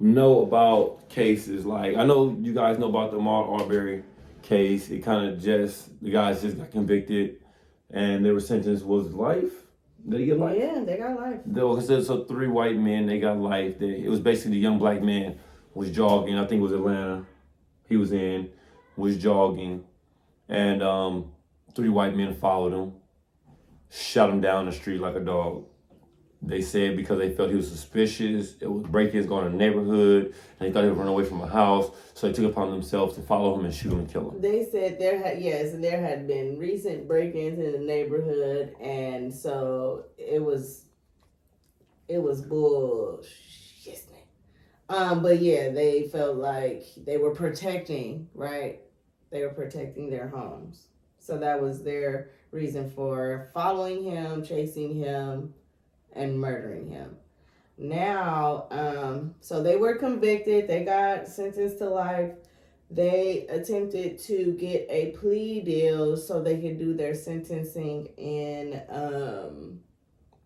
know about cases like, I know you guys know about the Ahmaud Arbery case. It kind of just, the guys just got convicted and they were sentenced, was life? Did he get life? Yeah, they got life. There was so 3 white men, they got life. It was basically the young black man was jogging. I think it was Atlanta. He was jogging, and 3 white men followed him, shot him down the street like a dog. They said because they felt he was suspicious, it was break-ins going in the neighborhood, and they thought he would run away from a house, so they took it upon themselves to follow him and shoot him and kill him. They said there had been recent break-ins in the neighborhood, and so it was bullshit. But yeah, they felt like they were protecting, right? They were protecting their homes. So that was their reason for following him, chasing him, and murdering him. Now, so they were convicted. They got sentenced to life. They attempted to get a plea deal so they could do their sentencing in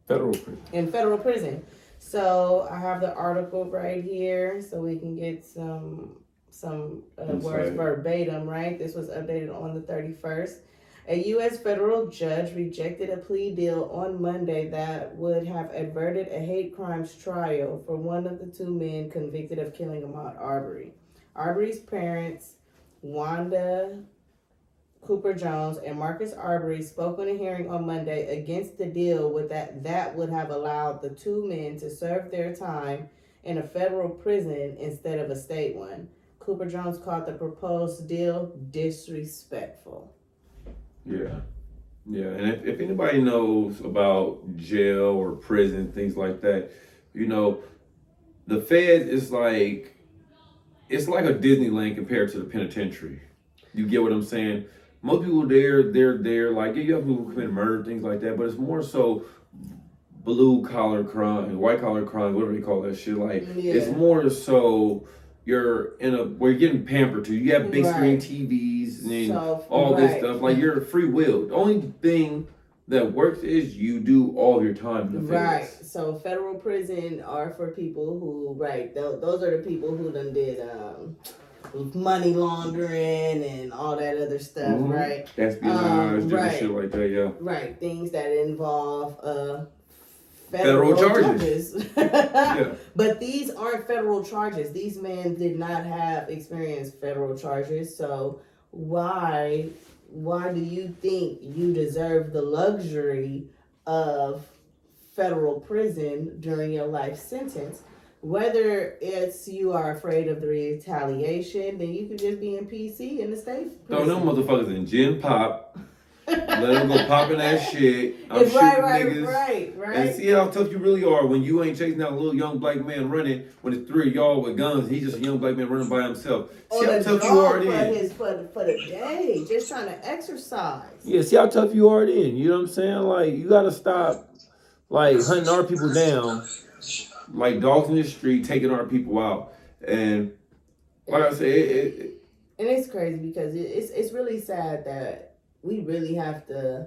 federal prison. So I have the article right here, so we can get some words verbatim. Right, this was updated on the 31st. A U.S. federal judge rejected a plea deal on Monday that would have averted a hate crimes trial for one of the 2 men convicted of killing Ahmaud Arbery. Arbery's parents, Wanda Cooper Jones and Marcus Arbery, spoke in a hearing on Monday against the deal with that would have allowed the 2 men to serve their time in a federal prison instead of a state one. Cooper Jones called the proposed deal disrespectful. Yeah. And if anybody knows about jail or prison, things like that, the Fed is like, it's like a Disneyland compared to the penitentiary. You get what I'm saying? Most people they're like, yeah, you have people who commit murder, things like that, but it's more so blue collar crime, white collar crime, whatever you call that shit. Like, it's more so you're where you're getting pampered to. You have big screen TVs and all this stuff. Like, you're free will. The only thing that works is you do all your time in the Right. So federal prison are for people who, those are the people who done did money laundering and all that other stuff, right? Espionage, different shit like that, yeah. Right. Things that involve federal charges. Yeah. But these aren't federal charges. These men did not have experienced federal charges. So why do you think you deserve the luxury of federal prison during your life sentence? Whether it's you are afraid of the retaliation, then you could just be in PC in the state prison. Throw them motherfuckers in gin pop. Let them go popping that shit. I'm shooting niggas. Right. And see how tough you really are when you ain't chasing that little young black man running when it's 3 of y'all with guns. He's just a young black man running by himself. See how tough you are then. For the day, just trying to exercise. Yeah, see how tough you are then. You know what I'm saying? Like, you gotta stop, like, hunting our people down, like dogs in the street, taking our people out. And like I said, and it's crazy because it's really sad that we really have to,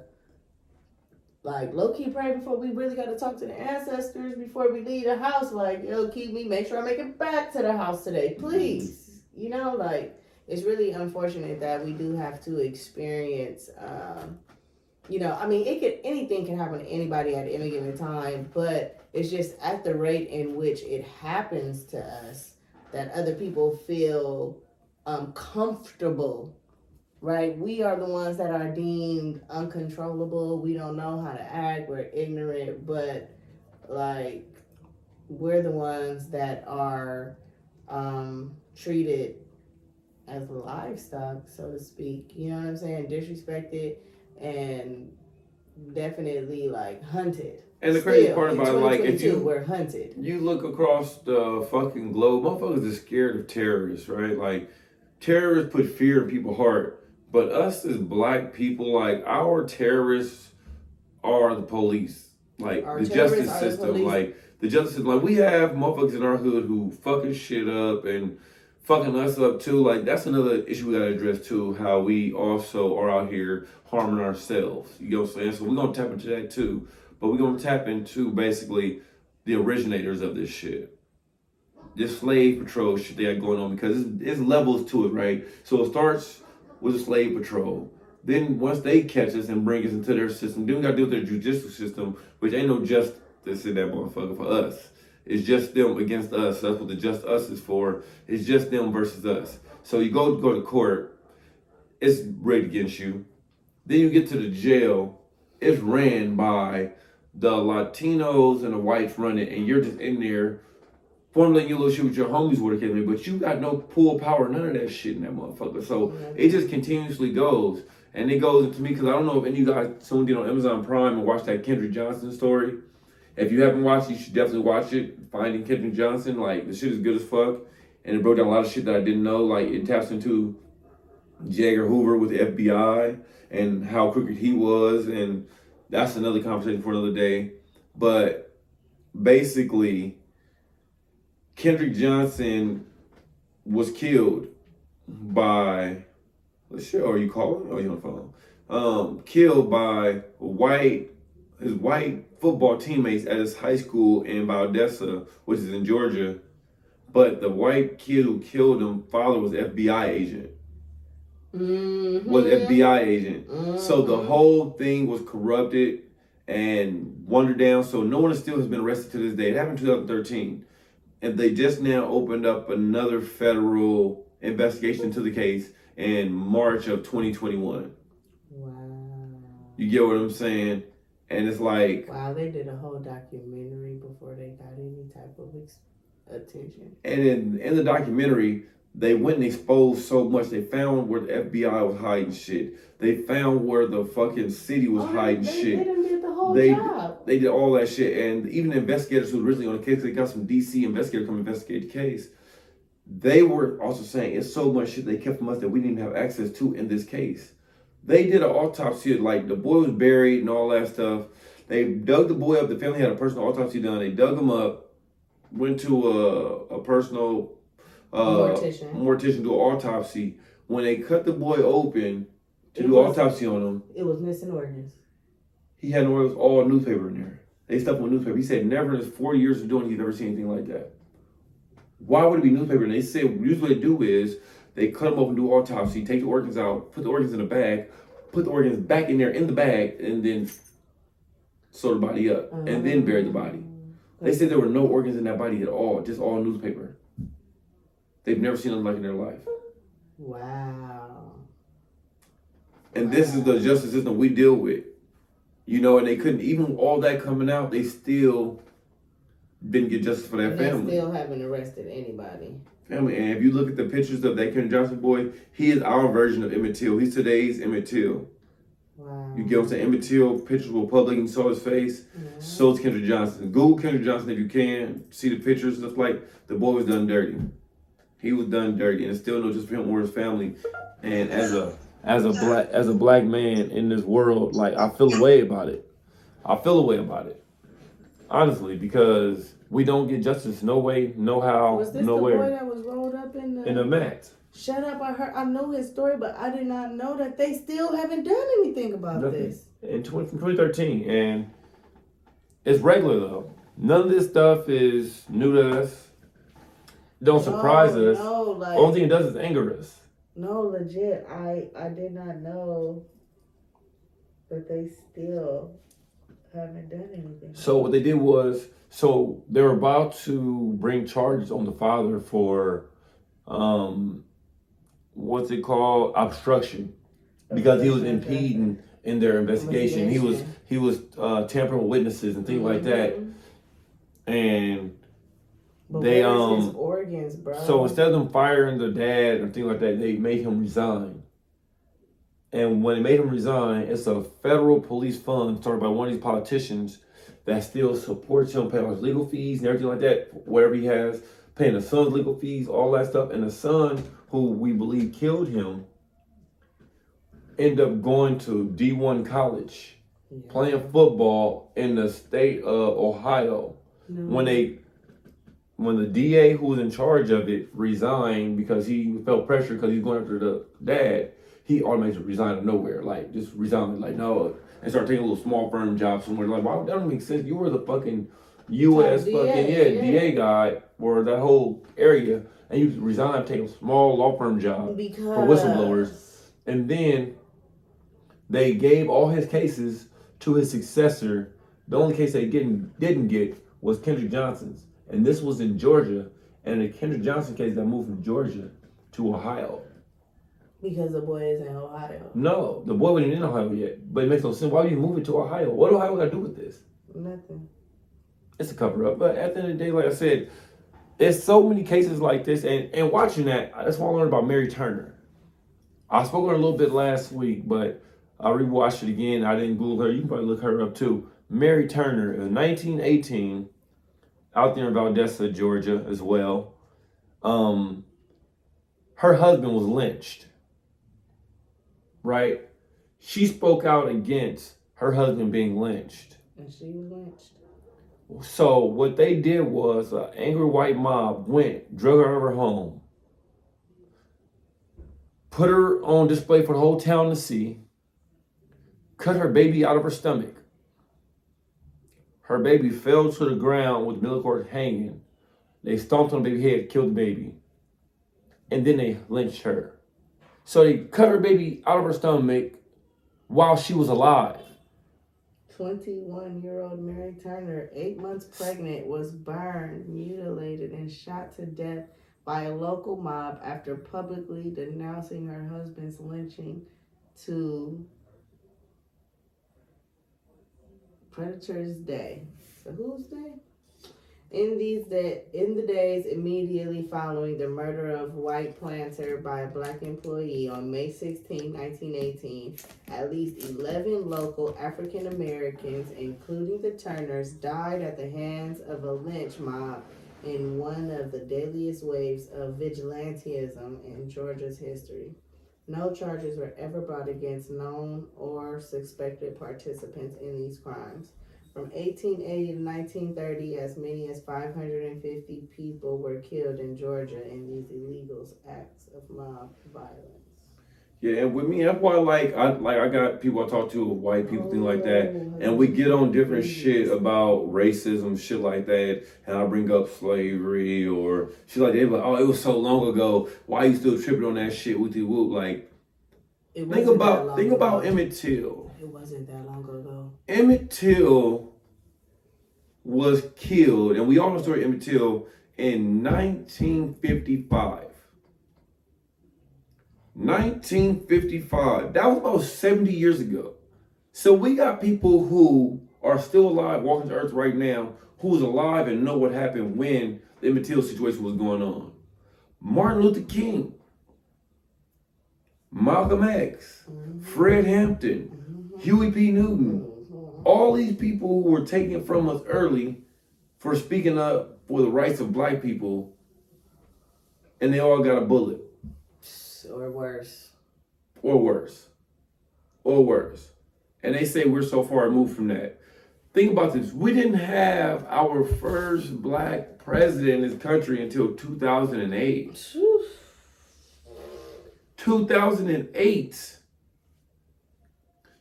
like, low-key pray before we really got to talk to the ancestors before we leave the house. Like, make sure I make it back to the house today, please. It's really unfortunate that we do have to experience, anything can happen to anybody at any given time, but it's just at the rate in which it happens to us that other people feel comfortable. Right? We are the ones that are deemed uncontrollable. We don't know how to act. We're ignorant, but we're the ones that are treated as livestock, so to speak. You know what I'm saying? Disrespected and definitely hunted. And the crazy part about it, if we're hunted. You look across the fucking globe, motherfuckers are scared of terrorists, right? Like, terrorists put fear in people's heart. But us as black people, our terrorists are the police. The justice system. The justice system. We have motherfuckers in our hood who fucking shit up and fucking us up too. That's another issue we gotta address too, how we also are out here harming ourselves. You know what I'm saying? So we're gonna tap into that too. But we're gonna tap into basically the originators of this shit. this slave patrol shit they got going on, because it's levels to it, right? So it starts with a slave patrol. Then once they catch us and bring us into their system, then we got to deal with their judicial system, which ain't no justice in that motherfucker for us. It's just them against us. That's what the just us is for. It's just them versus us. So you go to court, it's rigged against you. Then you get to the jail, it's ran by the Latinos and the whites running, and you're just in there formulating your little shit with your homies, what it but you got no pull power, none of that shit in that motherfucker. So it just continuously goes. And it goes into me, because I don't know if any of you guys tuned in on Amazon Prime and watched that Kendrick Johnson story. If you haven't watched it, you should definitely watch it. Finding Kendrick Johnson, like, the shit is good as fuck. And it broke down a lot of shit that I didn't know. Like, it taps into J. Edgar Hoover with the FBI and how crooked he was. And that's another conversation for another day. But basically, Kendrick Johnson was killed by... Shit, are you calling? Oh, you on the phone. Killed by his white football teammates at his high school in Valdosta, which is in Georgia. But the white kid who killed him, father was FBI agent. Was FBI agent. So the whole thing was corrupted and watered down. So no one still has been arrested to this day. It happened in 2013. And they just now opened up another federal investigation into the case in March of 2021. Wow. You get what I'm saying? And it's like... Wow, they did a whole documentary before they got any type of attention. And in the documentary, they went and exposed so much. They found where the FBI was hiding shit. They found where the fucking city was hiding shit. They did the whole job. They did all that shit. And even the investigators who were originally on the case, they got some DC investigators come investigate the case. They were also saying it's so much shit they kept from us that we didn't have access to in this case. They did an autopsy, like the boy was buried and all that stuff. They dug the boy up. The family had a personal autopsy done. They dug him up, went to a personal mortician to do an autopsy. When they cut the boy open to do an autopsy on him, it was missing organs. He had no organs, all newspaper in there. They stuffed him with newspaper. He said never in his 40 years of doing it, he'd never seen anything like that. Why would it be newspaper? And they said usually what they do is they cut them open, do autopsy, take the organs out, put the organs in a bag, put the organs back in there in the bag, and then sew the body up, and then bury the body. They said there were no organs in that body at all, just all newspaper. They've never seen nothing like it in their life. Wow. And this is the justice system we deal with. You know, and they couldn't, even all that coming out, they still didn't get justice for that family. They still haven't arrested anybody. Family, and if you look at the pictures of that Kendrick Johnson boy, he is our version of Emmett Till. He's today's Emmett Till. Wow. You get what I'm saying? Emmett Till, pictures were public and saw his face. So is Kendrick Johnson. Google Kendrick Johnson if you can. See the pictures. It's like the boy was done dirty. He was done dirty, and it's still no just for him or his family. And as a black man in this world, like, I feel a way about it. Honestly, because we don't get justice. No way, no how, was this nowhere. The boy that was rolled up in the mat? Shut up! I know his story, but I did not know that they still haven't done anything about this. From 2013, and it's regular though. None of this stuff is new to us. Don't surprise us. No, like, only thing it does is anger us. No, legit. I did not know that they still haven't done anything. So what they did was, so they were about to bring charges on the father for, what's it called, obstruction, because he was impeding in their investigation. He was tampering with witnesses and things like that, and but they his organs, bro. So instead of them firing the dad and things like that, they made him resign. And when they made him resign, it's a federal police fund started by one of these politicians that still supports him, paying his legal fees and everything like that, whatever he has, paying the son's legal fees, all that stuff. And the son, who we believe killed him, ended up going to D1 college, playing football in the state of Ohio. When the DA who was in charge of it resigned because he felt pressure because he was going after the dad, he automatically resigned out of nowhere, like just resigned, like no, and started taking a little small firm job somewhere. Like, wow, that don't make sense. You were the fucking U.S. DA, fucking DA guy or that whole area, and you resign, take a small law firm job for whistleblowers, and then they gave all his cases to his successor. The only case they didn't get was Kendrick Johnson's, and this was in Georgia, and the Kendrick Johnson case got moved from Georgia to Ohio. Because the boy is in Ohio. No, the boy wasn't in Ohio yet, but it makes no sense. Why would you move it to Ohio? What do Ohio got to do with this? Nothing. It's a cover up, but at the end of the day, like I said, there's so many cases like this, and watching that, that's why I learned about Mary Turner. I spoke on her a little bit last week, but I rewatched it again. I didn't Google her. You can probably look her up too. Mary Turner in 1918, out there in Valdosta, Georgia, as well. Her husband was lynched. Right? She spoke out against her husband being lynched. And she was lynched. So what they did was an angry white mob went, drug her out of her home, put her on display for the whole town to see, cut her baby out of her stomach. Her baby fell to the ground with the umbilical cord hanging. They stomped on the baby's head, killed the baby. And then they lynched her. So they cut her baby out of her stomach while she was alive. 21-year-old Mary Turner, 8 months pregnant, was burned, mutilated, and shot to death by a local mob after publicly denouncing her husband's lynching to Predators Day. So whose day? In the days immediately following the murder of white planter by a black employee on May 16, 1918, at least 11 local African Americans, including the Turners, died at the hands of a lynch mob in one of the deadliest waves of vigilantism in Georgia's history. No charges were ever brought against known or suspected participants in these crimes. From 1880 to 1930, as many as 550 people were killed in Georgia in these illegal acts of mob violence. Yeah, and with me, that's why I got people I talk to, white people, things like that, and we get on different shit about racism, shit like that, and I bring up slavery or shit like that. But oh, it was so long ago. Why you still tripping on that shit? With the whoop, like think about Emmett Till. It wasn't that long ago. Emmett Till was killed, and we all know the story of Emmett Till in 1955. 1955. That was about 70 years ago. So we got people who are still alive, walking the earth right now, who's alive and know what happened when the Emmett Till situation was going on. Martin Luther King, Malcolm X, Fred Hampton, Huey P. Newton. All these people who were taken from us early for speaking up for the rights of black people, and they all got a bullet. Or worse. Or worse. Or worse. And they say we're so far removed from that. Think about this. We didn't have our first black president in this country until 2008. 2008.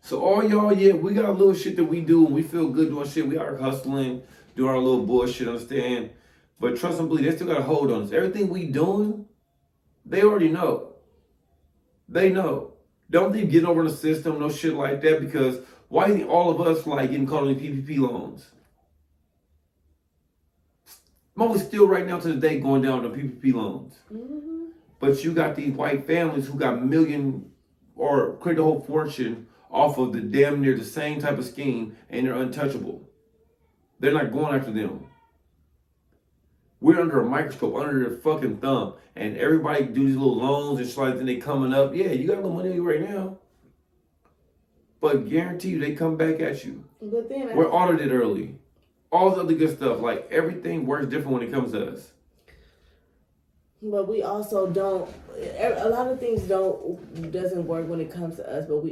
So all y'all, yeah, we got a little shit that we do and we feel good doing shit. We are hustling, doing our little bullshit, understand? But trust and believe, they still got a hold on us. Everything we doing, they already know. They know. Don't think getting over the system, no shit like that, because why is all of us like getting caught on the PPP loans? Most still right now to the day going down on PPP loans. Mm-hmm. But you got these white families who got million or create a whole fortune off of the damn near the same type of scheme, and they're untouchable. They're not going after them. We're under a microscope, under their fucking thumb, and everybody do these little loans and shit like that. They coming up. Yeah, you got a little money right now, but guarantee you they come back at you. But then we're audited early. All the other good stuff, like everything works different when it comes to us. But we also don't. A lot of things doesn't work when it comes to us, but we